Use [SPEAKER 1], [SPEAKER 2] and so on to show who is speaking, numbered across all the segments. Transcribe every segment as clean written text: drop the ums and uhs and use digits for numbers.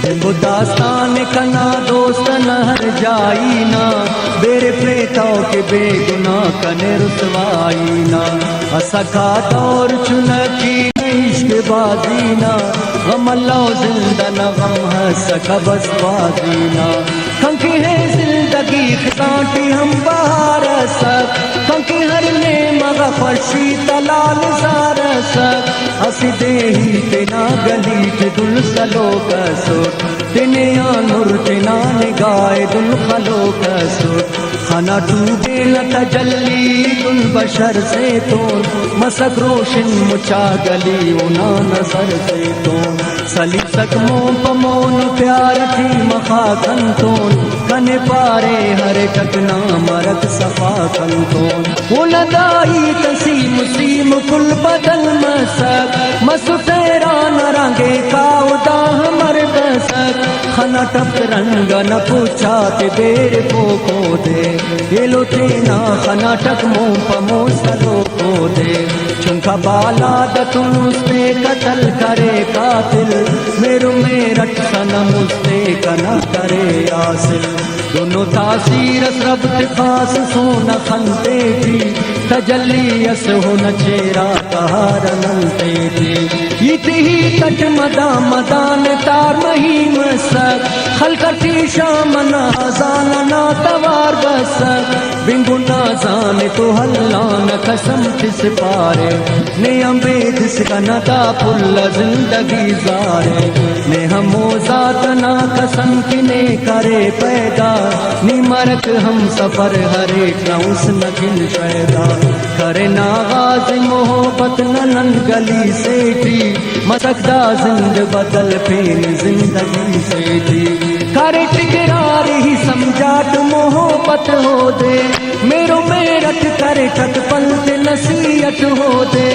[SPEAKER 1] दास्तान कना दोस्त नहर जाई ना, बेरे प्रेताओ के बेगुना कने रुसवाई ना। असखा दौर चुनकी इश्क बाजी ना, गम अल्लाह जिंदा न गम हसका बस बाजी ना। खंकी है जिंदगी कांटी हम बहार सक, खंकी हर ने मगा फर्शी तलाल सार सक। हसी दे ही तेना गली के दुल सलो कसो, तेने नूर तेना निगाए दुल खलो कसो। खाना टूबे न तजल्ली दुल बशर से तो, मसक रोशन मुचा गली उना नजर से तो। सली सक मों पमोन प्यार थी मखा कंतोन, कने पारे हरे टकना मरक सफा कंतोन। उलदाई तसी मुसीम कुल बदल मसक, मसुतेरा न रंगे काउदा हमर दसक। खना टप रंग न पूछा ते बेर को दे, येलो तेना खना टक मों पमो सलो को दे। चुनका बाला दतुन उसने कतल करे कातिल, मेरू मेरठ सनम उसने कना करे आसिल। दोनों तासीर रब्त खास सोना खनते थी, तजल्ली अस हो न चेरा कहार नलते थी। इतही तट मदा मदान तार मही मसक, खलकटी शाम नाजान ना तवार बसक। बिंगु नाजान तो हल्ला न कसम किस पारे, ने अम्बेद का नदा पुल्ला जिंदगी जारे। ने हमो जात ना कसम किने करे पैदा, नी मरक हम सफर हरे क्राउस नगिन पैदा। करे नागाज मोहब्बत नलन गली से थी, मसकदा जिंद बदल फेन जिंदगी से थी। करे टिकरार ही समझाट मोहब्बत हो दे, मेरो मेरठ करे ठक पलट नसीहत हो दे।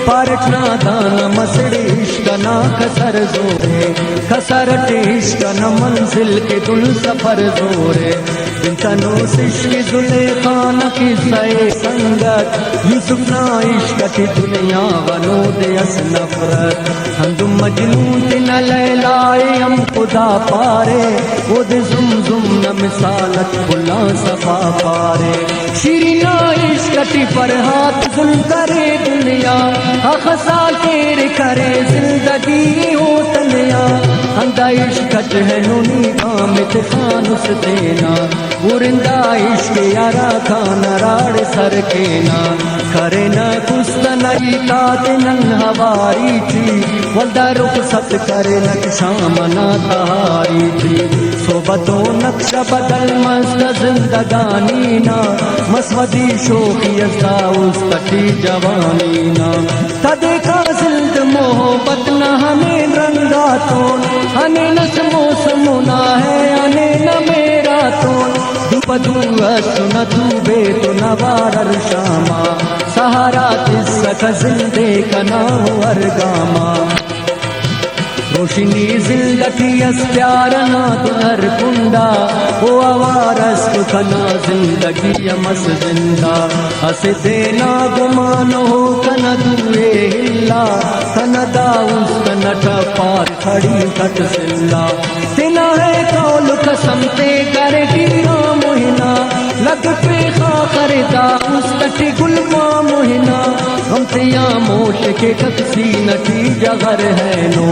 [SPEAKER 1] पारट ना दाना मसड़े इश्क ना खसर जोरे, खसरट इश्क न मंजिल के दुल सफर जोरे। तनो इश्क जुले खान की सए संगत, यूसुफ ना इश्क की दुनिया वनो दे अस नफरत। हम मजनू दिन लैलाए हम खुदा पारे, उद जुम जुम न मिसालत बुला सफा पारे। शिरीना इश्क पर हाथ गुल करे दुनिया, अखसा तेरे करे जिंदगी हो तनिया। अंदा इश्क है नूनी कामित खान उस देना, उरिंदा इश्क यारा खान राड़ सर के ना। करे न कुस्त नई ताद नन हवारी थी, वल्दा रुख सत करे न शाम ना तहारी थी। सोबतो नक्शा बदल मस्त जिंदगानी ना, मसवदी शोखी अज़ा उस कटी जवानी ना। तदे का जिल्द मोहब्बत न हमें रंगा तो, हने नस्मो समुना है हने न मेरा तो। दुपदुआ सुन दूबे तो नवार शामा, सहारा तिस्सक जिंदे कना अरगामा। रोशनी जिंदगी अस प्यार ना दुहर कुंडा, ओ आवारस कना जिंदगी अमस जिंदा। हस देना गुमान हो कना दुए हिल्ला, कना दाऊस कना ठपार खड़ी कट सिल्ला। तिना है कौल कसम ते करे गिरा मोहिना, लग पे खाकर दाऊस कटी गुलमा मोहिना। हम तिया मोश के कसी नटी जगर है नो,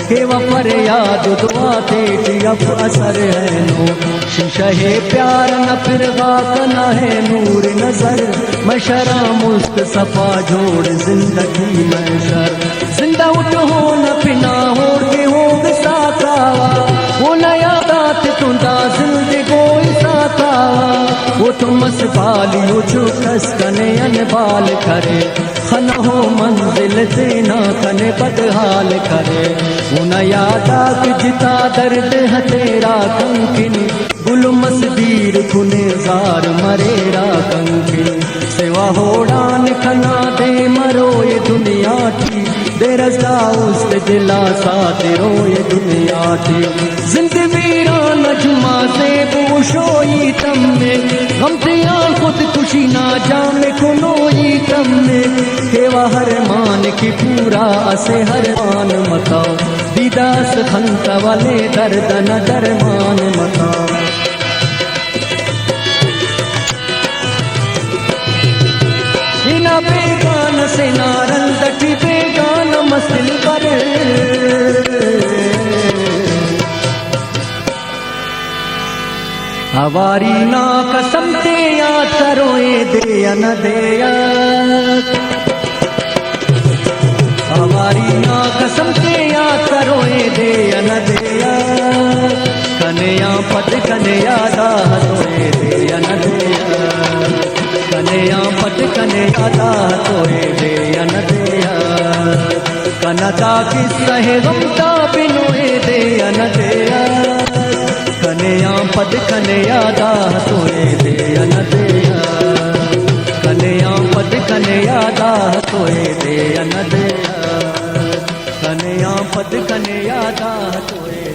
[SPEAKER 1] के वफर याद दुआ तेरी अब असर है नो। शीशे प्यार न फिर वाकना है नूर नजर, मशरा मुस्त सफा जोड़ जिंदगी मैशर। जिंदा उठ हो न पिना हो के हो साकावा, वो नया दात तुंदा जिंदगो साकावा। वो तुम बालियो जो कस कने अनबाल करे, खन हो मंजिल देना कने बदहाल करे। उन यादाक जिता दर्द है तेरा कंकिनी, गुल मसदीर गुनेजार मरेरा कंकिनी। सेवा होड़ान खना दे मरो ये दुनिया की, दे रजा उस दिला सा तेरो ये दुनिया की। जिंदगी नजुमा से बोशोई तम में, हम तिया खुद खुशी ना जाने कुनोई तम में। केवा हर मान की पूरा असे हर मान मताओ, दी दास खंत वाले दर्द न दरमान मता इना बेगान से नारन तटी बेगान मसिल पर हवारी ना कसम ते याद करो ए दे या न दे हमारी ना कसम ते याद करो ए दे या न दे कन्या पद कन्या दाह तो ए दे या न दे कन्या पद कन्या दाह तो ए दे या न दे कनता किस्सा है गमता बिनो ए दे या न दे कन्या पद कन्या दाह तो ए दे या न दे कन्या पद कन्या दाह तो ए दे या न दे कन्या पद कन्या दाह तो ए